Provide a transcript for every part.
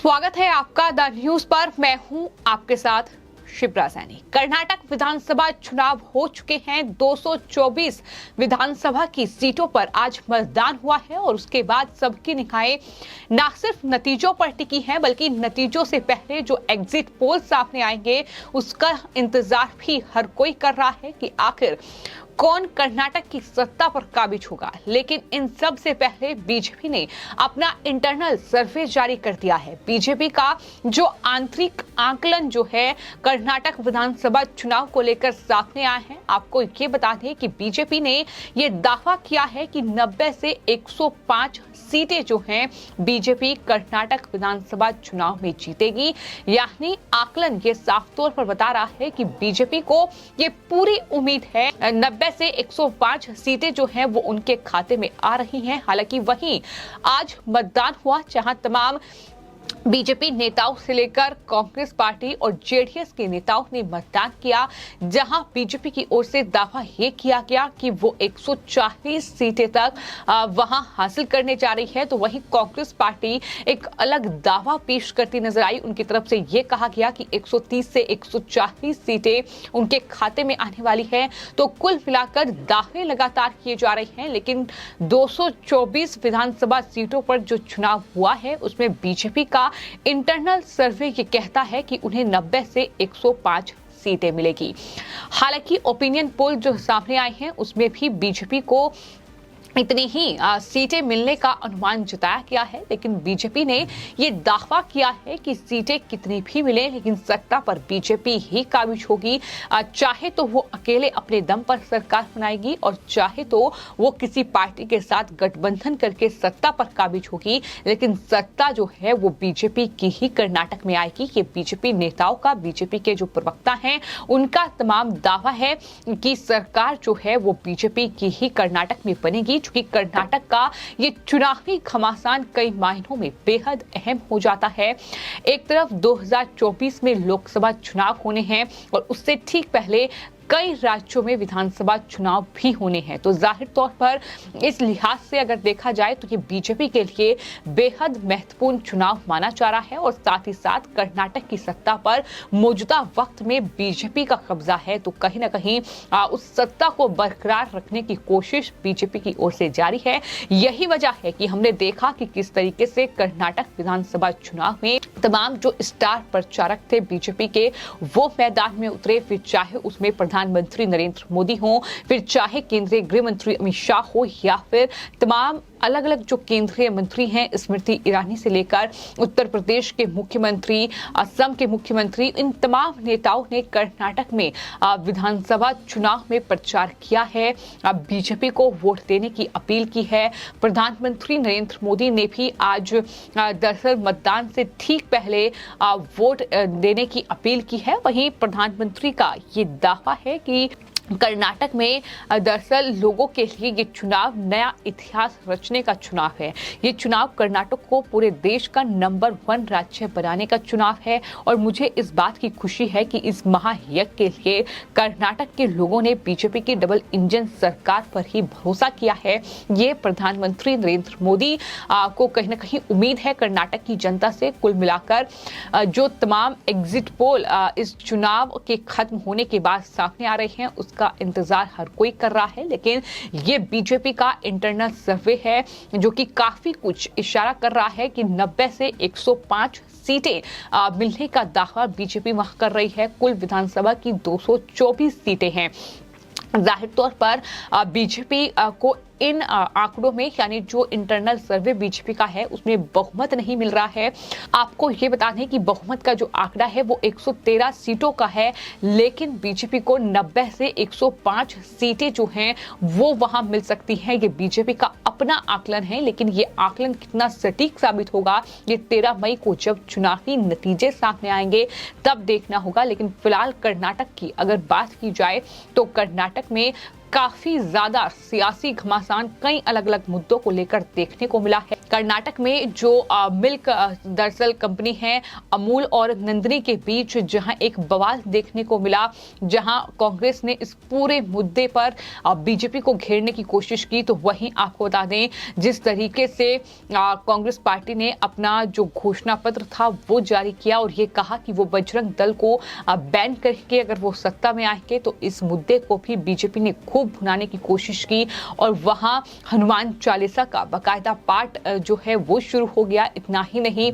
स्वागत है आपका द न्यूज पर। मैं हूं आपके साथ शिप्रा सैनी। कर्नाटक विधानसभा चुनाव हो चुके हैं। 224 विधानसभा की सीटों पर आज मतदान हुआ है और उसके बाद सबकी निगाहें न सिर्फ नतीजों पर टिकी हैं बल्कि नतीजों से पहले जो एग्जिट पोल सामने आएंगे उसका इंतजार भी हर कोई कर रहा है कि आखिर कौन कर्नाटक की सत्ता पर काबिज होगा। लेकिन इन सब से पहले बीजेपी ने अपना इंटरनल सर्वे जारी कर दिया है। बीजेपी का जो आंतरिक आकलन जो है कर्नाटक विधानसभा चुनाव को लेकर सामने आया है। आपको ये बता दें कि बीजेपी ने ये दावा किया है कि 90 से 105 सीटें जो हैं बीजेपी कर्नाटक विधानसभा चुनाव में जीतेगी। यानी आकलन ये साफ तौर पर बता रहा है कि बीजेपी को ये पूरी उम्मीद है 90 से 105 सीटें जो हैं वो उनके खाते में आ रही हैं। हालांकि वहीं आज मतदान हुआ जहां तमाम बीजेपी नेताओं से लेकर कांग्रेस पार्टी और जेडीएस के नेताओं ने मतदान किया, जहां बीजेपी की ओर से दावा यह किया गया कि वो 140 सीटें तक वहां हासिल करने जा रही है। तो वहीं कांग्रेस पार्टी एक अलग दावा पेश करती नजर आई। उनकी तरफ से यह कहा गया कि 130 से 140 सीटें उनके खाते में आने वाली है। तो कुल मिलाकर दावे लगातार किए जा रहे हैं, लेकिन 224 विधानसभा सीटों पर जो चुनाव हुआ है उसमें बीजेपी का इंटरनल सर्वे ये कहता है कि उन्हें 90 से 105 सीटें मिलेगी। हालांकि ओपिनियन पोल जो सामने आए हैं उसमें भी बीजेपी को इतनी ही सीटें मिलने का अनुमान जताया गया है, लेकिन बीजेपी ने ये दावा किया है कि सीटें कितनी भी मिले लेकिन सत्ता पर बीजेपी ही काबिज होगी। चाहे तो वो अकेले अपने दम पर सरकार बनाएगी और चाहे तो वो किसी पार्टी के साथ गठबंधन करके सत्ता पर काबिज होगी, लेकिन सत्ता जो है वो बीजेपी की ही कर्नाटक में आएगी। ये बीजेपी नेताओं का, बीजेपी के जो प्रवक्ता हैं उनका तमाम दावा है कि सरकार जो है वो बीजेपी की ही कर्नाटक में बनेगी। कि कर्नाटक का ये चुनावी घमासान कई मायनों में बेहद अहम हो जाता है। एक तरफ 2024 में लोकसभा चुनाव होने हैं और उससे ठीक पहले कई राज्यों में विधानसभा चुनाव भी होने हैं। तो जाहिर तौर पर इस लिहाज से अगर देखा जाए तो ये बीजेपी के लिए बेहद महत्वपूर्ण चुनाव माना जा रहा है और साथ ही साथ कर्नाटक की सत्ता पर मौजूदा वक्त में बीजेपी का कब्जा है। तो कहीं ना कहीं उस सत्ता को बरकरार रखने की कोशिश बीजेपी की ओर से जारी है। यही वजह है कि हमने देखा कि किस तरीके से कर्नाटक विधानसभा चुनाव में तमाम जो स्टार प्रचारक थे बीजेपी के वो मैदान में उतरे, फिर चाहे उसमें प्रधानमंत्री नरेंद्र मोदी हो, फिर चाहे केंद्रीय गृह मंत्री अमित शाह हो या फिर तमाम अलग अलग जो केंद्रीय मंत्री हैं स्मृति ईरानी से लेकर उत्तर प्रदेश के मुख्यमंत्री, असम के मुख्यमंत्री, इन तमाम नेताओं ने कर्नाटक में विधानसभा चुनाव में प्रचार किया है, बीजेपी को वोट देने की अपील की है। प्रधानमंत्री नरेंद्र मोदी ने भी आज दरअसल मतदान से ठीक पहले वोट देने की अपील की है। वहीं प्रधानमंत्री का ये दावा है कि कर्नाटक में दरअसल लोगों के लिए ये चुनाव नया इतिहास रचने का चुनाव है। ये चुनाव कर्नाटक को पूरे देश का नंबर 1 राज्य बनाने का चुनाव है और मुझे इस बात की खुशी है कि इस महायज्ञ के लिए कर्नाटक के लोगों ने बीजेपी की डबल इंजन सरकार पर ही भरोसा किया है। ये प्रधानमंत्री नरेंद्र मोदी को कहीं ना कहीं उम्मीद है कर्नाटक की जनता से। कुल मिलाकर जो तमाम एग्जिट पोल इस चुनाव के खत्म होने के बाद सामने आ रहे हैं का इंतजार हर कोई कर रहा है, लेकिन ये बीजेपी का इंटरनल सर्वे है जो कि काफी कुछ इशारा कर रहा है कि 90 से 105 सीटें मिलने का दावा बीजेपी वहां कर रही है। कुल विधानसभा की 224 सीटें हैं। जाहिर तौर पर बीजेपी को इन आंकड़ों में यानी जो इंटरनल सर्वे बीजेपी का है उसमें बहुमत नहीं मिल रहा है। आपको ये बता दें कि बहुमत का जो आंकड़ा है वो 113 सीटों का है, लेकिन बीजेपी को 90 से 105 सीटें जो हैं वो वहां मिल सकती हैं। ये बीजेपी का अपना आकलन है, लेकिन ये आकलन कितना सटीक साबित होगा ये 13 मई को जब चुनावी नतीजे सामने आएंगे तब देखना होगा। लेकिन फिलहाल कर्नाटक की अगर बात की जाए तो कर्नाटक में काफी ज्यादा सियासी घमासान कई अलग अलग मुद्दों को लेकर देखने को मिला है। कर्नाटक में जो मिल्क दरअसल कंपनी है अमूल और नंदिनी के बीच जहां एक बवाल देखने को मिला, जहां कांग्रेस ने इस पूरे मुद्दे पर बीजेपी को घेरने की कोशिश की, तो वहीं आपको बता दें जिस तरीके से कांग्रेस पार्टी ने अपना जो घोषणा पत्र था वो जारी किया और ये कहा कि वो बजरंग दल को बैन करके अगर वो सत्ता में आएंगे तो इस मुद्दे को भी बीजेपी ने खूब भुनाने की कोशिश की और वहां हनुमान चालीसा का बाकायदा पाठ जो है वो शुरू हो गया। इतना ही नहीं,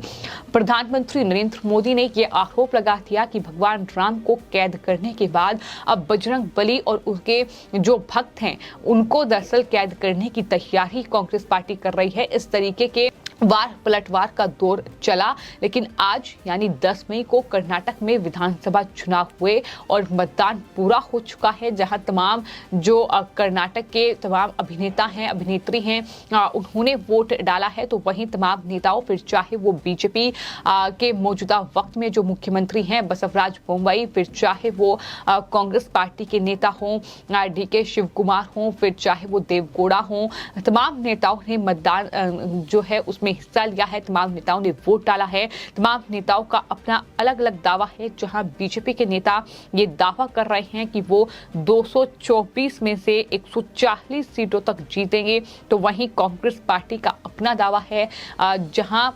प्रधानमंत्री नरेंद्र मोदी ने ये आरोप लगा दिया कि भगवान राम को कैद करने के बाद अब बजरंग बली और उसके जो भक्त हैं उनको दरअसल कैद करने की तैयारी कांग्रेस पार्टी कर रही है। इस तरीके के वार पलटवार का दौर चला, लेकिन आज यानी 10 मई को कर्नाटक में विधानसभा चुनाव हुए और मतदान पूरा हो चुका है, जहां तमाम जो कर्नाटक के तमाम अभिनेता हैं अभिनेत्री हैं उन्होंने वोट डाला है। तो वहीं तमाम नेताओं, फिर चाहे वो बीजेपी के मौजूदा वक्त में जो मुख्यमंत्री हैं बसवराज बोम्मई, फिर चाहे वो कांग्रेस पार्टी के नेता हों DK शिव कुमार हों, फिर चाहे वो देवगौड़ा हों, तमाम नेताओं ने मतदान जो है उसमें हिस्सा लिया है, तमाम नेताओं ने वोट डाला है। तमाम नेताओं का अपना अलग अलग दावा है, जहां बीजेपी के नेता ये दावा कर रहे हैं कि वो 224 में से 140 सीटों तक जीतेंगे, तो वहीं कांग्रेस पार्टी का अपना दावा है। जहां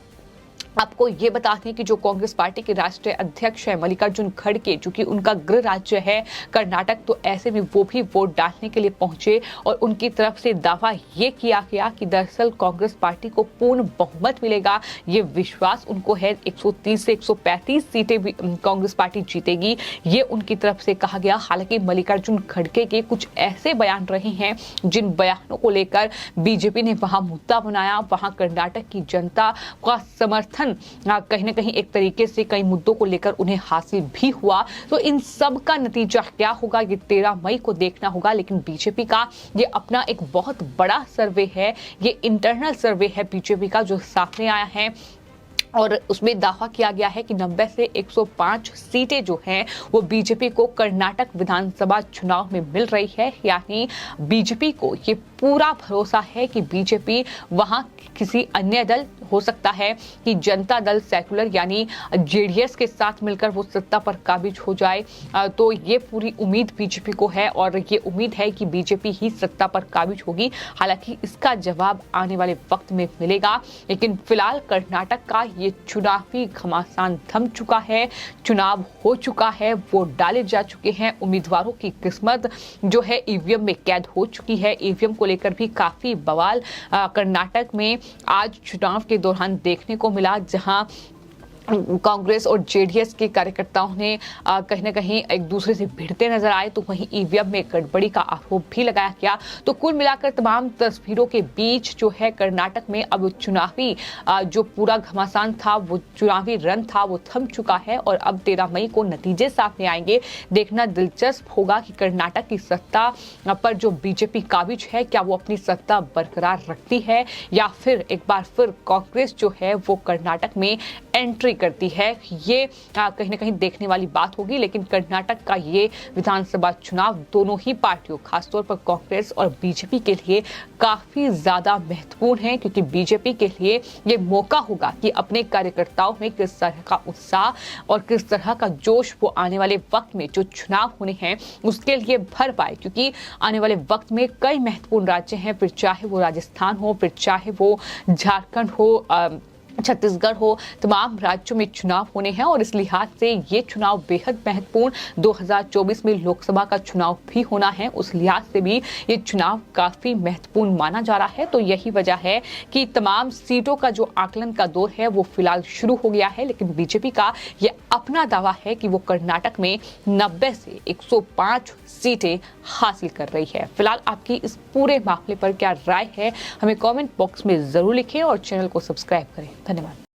आपको ये बताते हैं कि जो कांग्रेस पार्टी के राष्ट्रीय अध्यक्ष है मल्लिकार्जुन खड़गे, जो कि उनका गृह राज्य है कर्नाटक, तो ऐसे में वो भी वोट डालने के लिए पहुंचे और उनकी तरफ से दावा ये किया गया कि दरअसल कांग्रेस पार्टी को पूर्ण बहुमत मिलेगा। ये विश्वास उनको है, 130 से 135 सीटें भी कांग्रेस पार्टी जीतेगी, ये उनकी तरफ से कहा गया। हालांकि मल्लिकार्जुन खड़गे के कुछ ऐसे बयान रहे हैं जिन बयानों को लेकर बीजेपी ने वहां मुद्दा बनाया, वहां कर्नाटक की जनता का समर्थन कहीं ना कहीं एक तरीके से कई मुद्दों को लेकर उन्हें हासिल भी हुआ। तो इन सब का नतीजा क्या होगा ये 13 मई को देखना होगा। लेकिन बीजेपी का ये अपना एक बहुत बड़ा सर्वे है, ये इंटरनल सर्वे है बीजेपी का जो सामने आया है और उसमें दावा किया गया है कि 90 से 105 सीटें जो हैं वो बीजेपी को कर्नाटक विधानसभा चुनाव में मिल रही है। यानी बीजेपी को ये पूरा भरोसा है कि बीजेपी वहां किसी अन्य दल, हो सकता है कि जनता दल सेकुलर यानी JDS के साथ मिलकर वो सत्ता पर काबिज हो जाए, तो ये पूरी उम्मीद बीजेपी को है और ये उम्मीद है कि बीजेपी ही सत्ता पर काबिज होगी। हालांकि इसका जवाब आने वाले वक्त में मिलेगा, लेकिन फिलहाल कर्नाटक का ये चुनावी घमासान थम चुका है, चुनाव हो चुका है, वोट डाले जा चुके हैं, उम्मीदवारों की किस्मत जो है EVM में कैद हो चुकी है। EVM को लेकर भी काफी बवाल कर्नाटक में आज चुनाव के दौरान देखने को मिला, जहां कांग्रेस और JDS के कार्यकर्ताओं ने कहीं ना कहीं एक दूसरे से भिड़ते नजर आए, तो वहीं EVM में गड़बड़ी का आरोप भी लगाया गया। तो कुल मिलाकर तमाम तस्वीरों के बीच जो है कर्नाटक में अब चुनावी जो पूरा घमासान था, वो चुनावी रन था, वो थम चुका है और अब 13 मई को नतीजे सामने आएंगे। देखना दिलचस्प होगा कि कर्नाटक की सत्ता पर जो बीजेपी काबिज है, क्या वो अपनी सत्ता बरकरार रखती है या फिर एक बार फिर कांग्रेस जो है वो कर्नाटक में एंट्री करती है। ये कहीं ना कहीं देखने वाली बात होगी। लेकिन कर्नाटक का ये विधानसभा चुनाव दोनों ही पार्टियों, खासतौर पर कांग्रेस और बीजेपी के लिए काफी ज्यादा महत्वपूर्ण है, क्योंकि बीजेपी के लिए ये मौका होगा कि अपने कार्यकर्ताओं में किस तरह का उत्साह और किस तरह का जोश वो आने वाले वक्त में जो चुनाव होने हैं उसके लिए भर पाए, क्योंकि आने वाले वक्त में कई महत्वपूर्ण राज्य हैं, फिर चाहे वो राजस्थान हो, फिर चाहे वो झारखंड हो, छत्तीसगढ़ हो, तमाम राज्यों में चुनाव होने हैं और इस लिहाज से ये चुनाव बेहद महत्वपूर्ण 2024 में लोकसभा का चुनाव भी होना है, उस लिहाज से भी ये चुनाव काफी महत्वपूर्ण माना जा रहा है। तो यही वजह है कि तमाम सीटों का जो आकलन का दौर है वो फिलहाल शुरू हो गया है। लेकिन बीजेपी का ये अपना दावा है कि वो कर्नाटक में 90 से 105 सीटें हासिल कर रही है। फिलहाल आपकी इस पूरे मामले पर क्या राय है, हमें कमेंट बॉक्स में जरूर लिखें और चैनल को सब्सक्राइब करें। धन्यवाद।